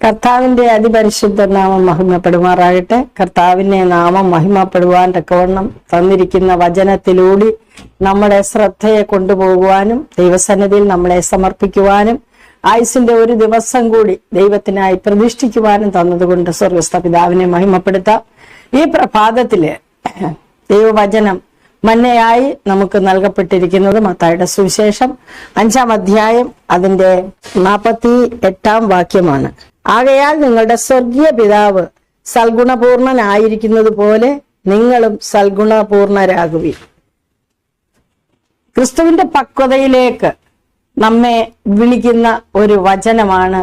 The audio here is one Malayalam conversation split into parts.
കർത്താവിന്റെ അതിപരിശുദ്ധ നാമം മഹിമപ്പെടുമാറാകട്ടെ. കർത്താവിന്റെ നാമം മഹിമപ്പെടുവാൻ തക്കവണ്ണം തന്നിരിക്കുന്ന വചനത്തിലൂടെ നമ്മുടെ ശ്രദ്ധയെ കൊണ്ടുപോകുവാനും ദൈവസന്നിധിയിൽ നമ്മളെ സമർപ്പിക്കുവാനും ആയുസിന്റെ ഒരു ദിവസം കൂടി ദൈവത്തിനായി പ്രതിഷ്ഠിക്കുവാനും തന്നതുകൊണ്ട് സ്വർഗസ്ഥ പിതാവിനെ മഹിമപ്പെടുത്താം. ഈ പ്രഭാതത്തില് ദൈവവചനം മന്നയായി നമുക്ക് നൽകപ്പെട്ടിരിക്കുന്നത് മത്തായിയുടെ സുവിശേഷം 5-ാം അധ്യായം അതിന്റെ 48-ാം വാക്യമാണ്. ആകയാൽ നിങ്ങളുടെ സ്വർഗീയ പിതാവ് സൽഗുണപൂർണനായിരിക്കുന്നത് പോലെ നിങ്ങളും സൽഗുണപൂർണരാകുവിൻ. ക്രിസ്തുവിന്റെ പക്വതയിലേക്ക് നമ്മെ വിളിക്കുന്ന ഒരു വചനമാണ്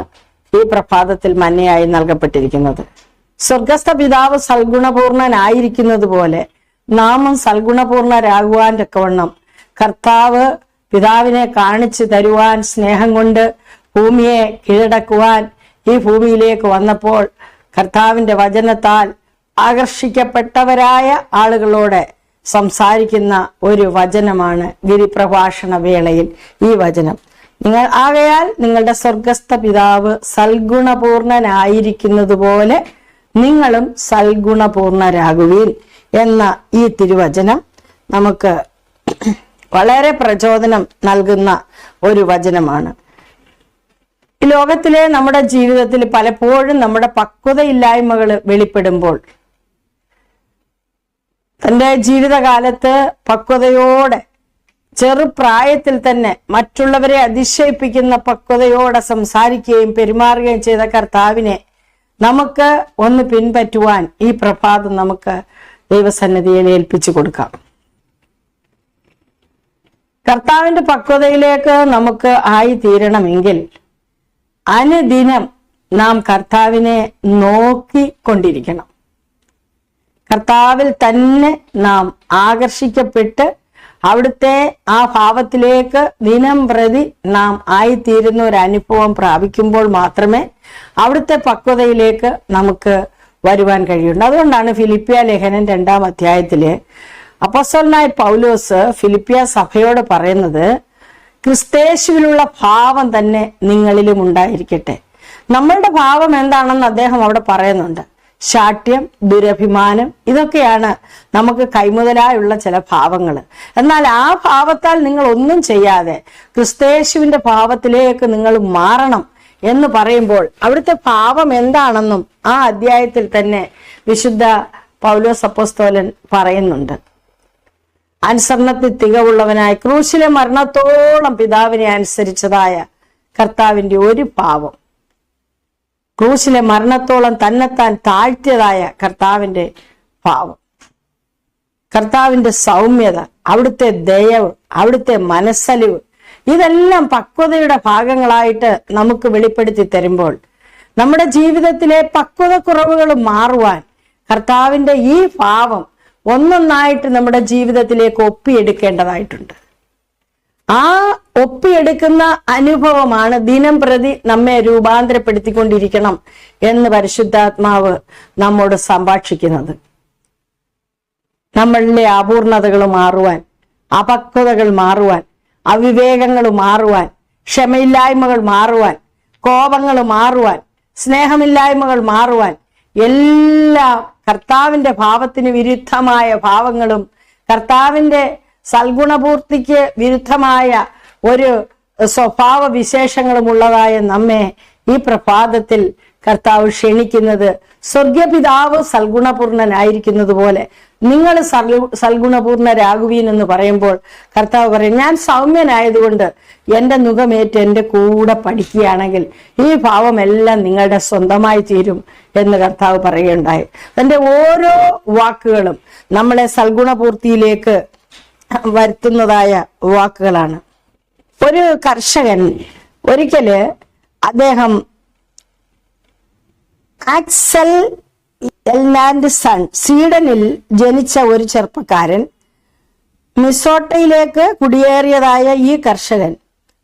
ഈ പ്രഭാതത്തിൽ മന്നയായി നൽകപ്പെട്ടിരിക്കുന്നത്. സ്വർഗസ്ഥ പിതാവ് സൽഗുണപൂർണനായിരിക്കുന്നത് പോലെ നാമും സൽഗുണപൂർണരാകുവാൻ തക്കവണ്ണം കർത്താവ് പിതാവിനെ കാണിച്ചു തരുവാൻ സ്നേഹം കൊണ്ട് ഭൂമിയെ കീഴടക്കുവാൻ ഈ ഭൂമിയിലേക്ക് വന്നപ്പോൾ കർത്താവിന്റെ വചനത്താൽ ആകർഷിക്കപ്പെട്ടവരായ ആളുകളോട് സംസാരിക്കുന്ന ഒരു വചനമാണ് ഗിരിപ്രഭാഷണ വേളയിൽ ഈ വചനം. ആകയാൽ നിങ്ങളുടെ സ്വർഗസ്ഥ പിതാവ് സൽഗുണപൂർണനായിരിക്കുന്നത് പോലെ നിങ്ങളും സൽഗുണപൂർണരാകുവീൻ എന്ന ഈ തിരുവചനം നമുക്ക് വളരെ പ്രചോദനം നൽകുന്ന ഒരു വചനമാണ്. ഈ ലോകത്തിലെ നമ്മുടെ ജീവിതത്തിൽ പലപ്പോഴും നമ്മുടെ പക്വതയില്ലായ്മകൾ വെളിപ്പെടുമ്പോൾ തന്റെ ജീവിതകാലത്ത് പക്വതയോടെ ചെറുപ്രായത്തിൽ തന്നെ മറ്റുള്ളവരെ അതിശയിപ്പിക്കുന്ന പക്വതയോടെ സംസാരിക്കുകയും പെരുമാറുകയും ചെയ്ത കർത്താവിനെ നമുക്ക് ഒന്ന് പിൻപറ്റുവാൻ ഈ പ്രഭാതം നമുക്ക് ദൈവസന്നിധിയിൽ ഏൽപ്പിച്ചു കൊടുക്കാം. കർത്താവിന്റെ പക്വതയിലേക്ക് നമുക്ക് ആയി തീരണമെങ്കിൽ അനുദിനം നാം കർത്താവിനെ നോക്കിക്കൊണ്ടിരിക്കണം. കർത്താവിൽ തന്നെ നാം ആകർഷിക്കപ്പെട്ട് അവിടുത്തെ ആ ഭാവത്തിലേക്ക് ദിനം പ്രതി നാം ആയിത്തീരുന്ന ഒരു അനുഭവം പ്രാപിക്കുമ്പോൾ മാത്രമേ അവിടുത്തെ പക്വതയിലേക്ക് നമുക്ക് വരുവാൻ കഴിയുള്ളൂ. അതുകൊണ്ടാണ് ഫിലിപ്പിയ ലേഖനം 2-ാം അധ്യായത്തില് അപ്പോസ്തലനായ പൗലോസ് ഫിലിപ്പിയ സഭയോട് പറയുന്നത്, ക്രിസ്തേശുവിലുള്ള ഭാവം തന്നെ നിങ്ങളിലും ഉണ്ടായിരിക്കട്ടെ. നമ്മളുടെ ഭാവം എന്താണെന്ന് അദ്ദേഹം അവിടെ പറയുന്നുണ്ട്. ശാഠ്യം, ദുരഭിമാനം, ഇതൊക്കെയാണ് നമുക്ക് കൈമുതലായുള്ള ചില ഭാവങ്ങൾ. എന്നാൽ ആ ഭാവത്താൽ നിങ്ങൾ ഒന്നും ചെയ്യാതെ ക്രിസ്തേശുവിന്റെ ഭാവത്തിലേക്ക് നിങ്ങൾ മാറണം എന്ന് പറയുമ്പോൾ അവിടുത്തെ ഭാവം എന്താണെന്നും ആ അധ്യായത്തിൽ തന്നെ വിശുദ്ധ പൗലോസ് അപ്പോസ്തലൻ പറയുന്നുണ്ട്. അനുസരണത്തിൽ തികവുള്ളവനായി ക്രൂശിലെ മരണത്തോളം പിതാവിനെ അനുസരിച്ചതായ കർത്താവിന്റെ ഒരു ഭാവം, ക്രൂശിലെ മരണത്തോളം തന്നെത്താൻ താഴ്ത്തിയതായ കർത്താവിന്റെ ഭാവം, കർത്താവിന്റെ സൗമ്യത, അവിടുത്തെ ദയവ്, അവിടുത്തെ മനസ്സലിവ്, ഇതെല്ലാം പക്വതയുടെ ഭാഗങ്ങളായിട്ട് നമുക്ക് വെളിപ്പെടുത്തി തരുമ്പോൾ നമ്മുടെ ജീവിതത്തിലെ പക്വത കുറവുകൾ മാറുവാൻ കർത്താവിന്റെ ഈ ഭാവം ഒന്നൊന്നായിട്ട് നമ്മുടെ ജീവിതത്തിലേക്ക് ഒപ്പിയെടുക്കേണ്ടതായിട്ടുണ്ട്. ആ ഒപ്പിയെടുക്കുന്ന അനുഭവമാണ് ദിനം പ്രതി നമ്മെ രൂപാന്തരപ്പെടുത്തിക്കൊണ്ടിരിക്കണം എന്ന് പരിശുദ്ധാത്മാവ് നമ്മോട് സംഭാഷിക്കുന്നത്. നമ്മളിലെ അപൂർണതകൾ മാറുവാൻ, അപക്വതകൾ മാറുവാൻ, അവിവേകങ്ങൾ മാറുവാൻ, ക്ഷമയില്ലായ്മകൾ മാറുവാൻ, കോപങ്ങൾ മാറുവാൻ, സ്നേഹമില്ലായ്മകൾ മാറുവാൻ, എല്ലാ കർത്താവിന്റെ ഭാവത്തിന് വിരുദ്ധമായ ഭാവങ്ങളും കർത്താവിന്റെ സൽഗുണപൂർത്തിക്ക് വിരുദ്ധമായ ഒരു സ്വഭാവ വിശേഷങ്ങളും ഉള്ളതായ നമ്മെ ഈ പ്രഭാതത്തിൽ കർത്താവ് ക്ഷണിക്കുന്നത്, സ്വർഗപിതാവ് സൽഗുണപൂർണനായിരിക്കുന്നത് പോലെ നിങ്ങൾ സൽഗുണപൂർണരാകുവീൻ എന്ന് പറയുമ്പോൾ കർത്താവ് പറയും, ഞാൻ സൗമ്യനായതുകൊണ്ട് എന്റെ മുഖമേറ്റ് എന്റെ കൂടെ പഠിക്കുകയാണെങ്കിൽ ഈ ഭാവമെല്ലാം നിങ്ങളുടെ സ്വന്തമായി തീരും എന്ന് കർത്താവ് പറയുകയുണ്ടായി. തന്റെ ഓരോ വാക്കുകളും നമ്മളെ സൽഗുണപൂർത്തിയിലേക്ക് വരുത്തുന്നതായ വാക്കുകളാണ്. ഒരു കർഷകൻ ഒരിക്കല് അദ്ദേഹം ആക്സൽ എൽനാൻഡ് സൺ സ്വീഡനിൽ ജനിച്ച ഒരു ചെറുപ്പക്കാരൻ മിസോട്ടയിലേക്ക് കുടിയേറിയതായ ഈ കർഷകൻ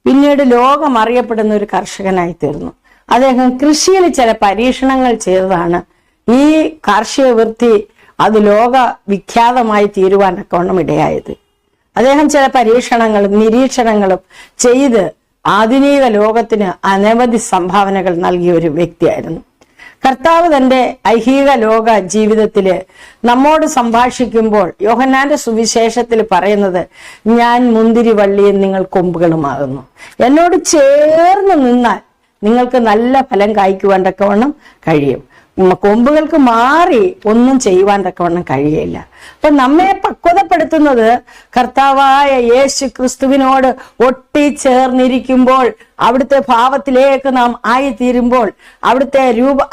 പിന്നീട് ലോകം അറിയപ്പെടുന്ന ഒരു കർഷകനായി തീർന്നു. അദ്ദേഹം കൃഷിയിൽ ചില പരീക്ഷണങ്ങൾ ചെയ്തതാണ് ഈ കാർഷിക വൃത്തി അത് ലോക വിഖ്യാതമായി തീരുവാൻ ഒക്കെണ്ണം ഇടയായത്. അദ്ദേഹം ചില പരീക്ഷണങ്ങളും നിരീക്ഷണങ്ങളും ചെയ്ത് ആധുനിക ലോകത്തിന് അനവധി സംഭാവനകൾ നൽകിയ ഒരു വ്യക്തിയായിരുന്നു. കർത്താവ് തന്റെ ഐഹിക ലോക ജീവിതത്തില് നമ്മോട് സംഭാഷിക്കുമ്പോൾ യോഹന്നാന്റെ സുവിശേഷത്തിൽ പറയുന്നത്, ഞാൻ മുന്തിരിവള്ളിയും നിങ്ങൾ കൊമ്പുകളുമാകുന്നു. എന്നോട് ചേർന്ന് നിന്നാൽ നിങ്ങൾക്ക് നല്ല ഫലം കായ്ക്കുവാൻ തക്കവണ്ണം കഴിയും. കൊമ്പുകൾക്ക് മാറി ഒന്നും ചെയ്യുവാൻ തക്കവണ്ണം കഴിയില്ല. അപ്പൊ നമ്മെ പക്വതപ്പെടുത്തുന്നത് കർത്താവായ യേശു ക്രിസ്തുവിനോട് ഒട്ടിച്ചേർന്നിരിക്കുമ്പോൾ, അവിടുത്തെ ഭാവത്തിലേക്ക് നാം ആയിത്തീരുമ്പോൾ,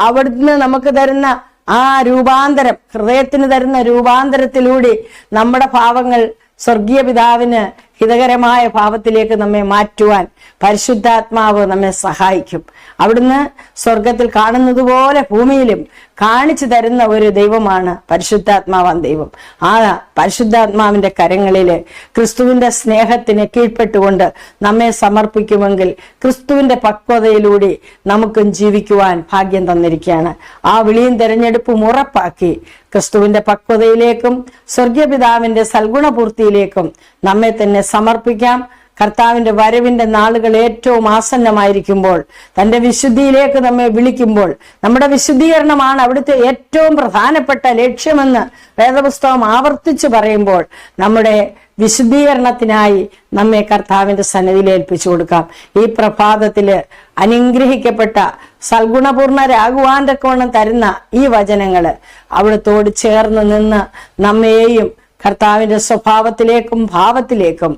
അവിടുന്ന് നമുക്ക് തരുന്ന ആ രൂപാന്തരം, ഹൃദയത്തിന് തരുന്ന രൂപാന്തരത്തിലൂടെ നമ്മുടെ ഭാവങ്ങൾ സ്വർഗീയ പിതാവിന് ഹിതകരമായ ഭാവത്തിലേക്ക് നമ്മെ മാറ്റുവാൻ പരിശുദ്ധാത്മാവ് നമ്മെ സഹായിക്കും. അവിടുന്ന് സ്വർഗത്തിൽ കാണുന്നത് പോലെ ഭൂമിയിലും കാണിച്ചു തരുന്ന ഒരു ദൈവമാണ് പരിശുദ്ധാത്മാവാൻ ദൈവം. ആ പരിശുദ്ധാത്മാവിന്റെ കരങ്ങളില് ക്രിസ്തുവിന്റെ സ്നേഹത്തിന് കീഴ്പ്പെട്ടുകൊണ്ട് നമ്മെ സമർപ്പിക്കുമെങ്കിൽ ക്രിസ്തുവിന്റെ പക്വതയിലൂടെ നമുക്കും ജീവിക്കുവാൻ ഭാഗ്യം തന്നിരിക്കുകയാണ്. ആ വിളിയും തെരഞ്ഞെടുപ്പും ഉറപ്പാക്കി ക്രിസ്തുവിന്റെ പക്വതയിലേക്കും സ്വർഗീയപിതാവിന്റെ സൽഗുണപൂർത്തിയിലേക്കും നമ്മെ തന്നെ സമർപ്പിക്കാം. കർത്താവിന്റെ വരവിന്റെ നാളുകൾ ഏറ്റവും ആസന്നമായിരിക്കുമ്പോൾ, തന്റെ വിശുദ്ധിയിലേക്ക് നമ്മെ വിളിക്കുമ്പോൾ, നമ്മുടെ വിശുദ്ധീകരണമാണ് അവിടുത്തെ ഏറ്റവും പ്രധാനപ്പെട്ട ലക്ഷ്യമെന്ന് വേദപുസ്തകം ആവർത്തിച്ചു പറയുമ്പോൾ, നമ്മുടെ വിശുദ്ധീകരണത്തിനായി നമ്മെ കർത്താവിന്റെ സന്നിധിയിൽ ഏൽപ്പിച്ചു കൊടുക്കാം. ഈ പ്രഭാതത്തില് അനുഗ്രഹിക്കപ്പെട്ട സൽഗുണപൂർണരാകുവാൻ തക്കവണ്ണം തരുന്ന ഈ വചനങ്ങള് അവിടുത്തോട് ചേർന്ന് നിന്ന് നമ്മെയും കർത്താവിന്റെ സ്വഭാവത്തിലേക്കും ഭാവത്തിലേക്കും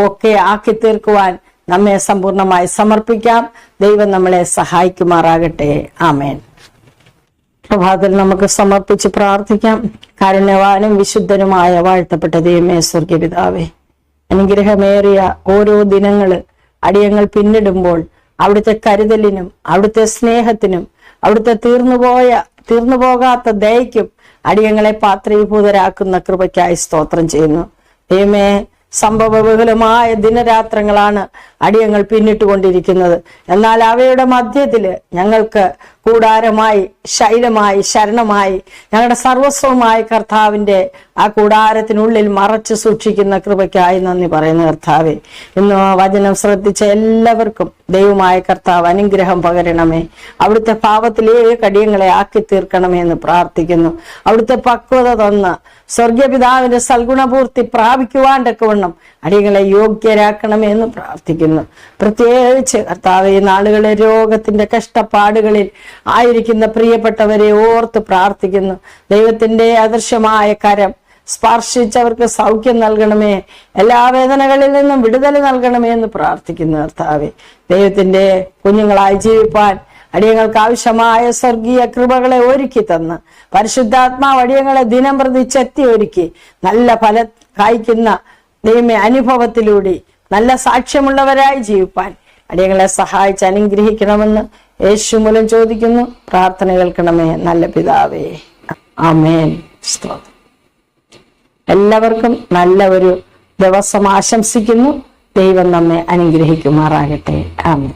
ഒക്കെ ആക്കി തീർക്കുവാൻ നമ്മെ സമ്പൂർണമായി സമർപ്പിക്കാം. ദൈവം നമ്മളെ സഹായിക്കുമാറാകട്ടെ. ആമേൻ. പ്രഭാതത്തിൽ നമുക്ക് സമർപ്പിച്ച് പ്രാർത്ഥിക്കാം. കാരുണ്യവാനും വിശുദ്ധനുമായ വാഴ്ത്തപ്പെട്ട ദൈവമേ, സ്വർഗീയപിതാവേ, അനുഗ്രഹമേറിയ ഓരോ ദിനങ്ങള് അടിയങ്ങൾ പിന്നിടുമ്പോൾ അവിടുത്തെ കരുതലിനും അവിടുത്തെ സ്നേഹത്തിനും അവിടുത്തെ തീർന്നുപോകാത്ത ദയയ്ക്കും അടിയങ്ങളെ പാത്രീഭൂതരാക്കുന്ന കൃപയ്ക്കായി സ്തോത്രം ചെയ്യുന്നു. ദൈവമേ, സംഭവബഹുലമായ ദിനരാത്രങ്ങളാണ് അടിയങ്ങൾ പിന്നിട്ടുകൊണ്ടിരിക്കുന്നത്. എന്നാൽ അവയുടെ മധ്യത്തില് ഞങ്ങൾക്ക് കൂടാരമായി, ശൈലമായി, ശരണമായി, ഞങ്ങളുടെ സർവസ്വമായ കർത്താവിന്റെ ആ കൂടാരത്തിനുള്ളിൽ മറച്ചു സൂക്ഷിക്കുന്ന കൃപയ്ക്കായി നന്ദി പറയുന്ന കർത്താവെ, ഇന്ന് വചനം ശ്രദ്ധിച്ച എല്ലാവർക്കും ദൈവമായ കർത്താവ് അനുഗ്രഹം പകരണമേ. അവിടുത്തെ ഭാവത്തിലേക്ക് അടിയങ്ങളെ ആക്കി തീർക്കണമേ എന്ന് പ്രാർത്ഥിക്കുന്നു. അവിടുത്തെ പക്വത തന്ന് സ്വർഗീയപിതാവിന്റെ സൽഗുണപൂർത്തി പ്രാപിക്കുവാൻ തക്കവണ്ണം അടിയങ്ങളെ യോഗ്യരാക്കണമേ എന്ന് പ്രാർത്ഥിക്കുന്നു. പ്രത്യേകിച്ച് കർത്താവ് ഈ നാളുകളെ രോഗത്തിന്റെ കഷ്ടപ്പാടുകളിൽ ആയിരിക്കുന്ന പ്രിയപ്പെട്ടവരെ ഓർത്ത് പ്രാർത്ഥിക്കുന്നു. ദൈവത്തിന്റെ അദൃശ്യമായ കരം സ്പർശിച്ചവർക്ക് സൗഖ്യം നൽകണമേ, എല്ലാ വേദനകളിൽ നിന്നും വിടുതൽ നൽകണമേ എന്ന് പ്രാർത്ഥിക്കുന്നു. കർത്താവെ, ദൈവത്തിന്റെ കുഞ്ഞുങ്ങളായി ജീവിപ്പാൻ അടിയങ്ങൾക്ക് ആവശ്യമായ സ്വർഗീയ കൃപകളെ ഒരുക്കി തന്ന് പരിശുദ്ധാത്മാവ് അടിയങ്ങളെ ദിനം പ്രതി ചെത്തി ഒരുക്കി നല്ല ഫലം കായ്ക്കുന്ന ദൈവമേ അനുഭവത്തിലൂടെ നല്ല സാക്ഷ്യമുള്ളവരായി ജീവിപ്പാൻ അടിയങ്ങളെ സഹായിച്ച് അനുഗ്രഹിക്കണമെന്ന് യേശു മൂലം ചോദിക്കുന്നു. പ്രാർത്ഥന കേൾക്കണമേ നല്ല പിതാവേ. ആമേൻ. സ്തോത്രം. എല്ലാവർക്കും നല്ല ഒരു ദിവസം ആശംസിക്കുന്നു. ദൈവം നമ്മെ അനുഗ്രഹിക്കുമാറാകട്ടെ. ആമേൻ.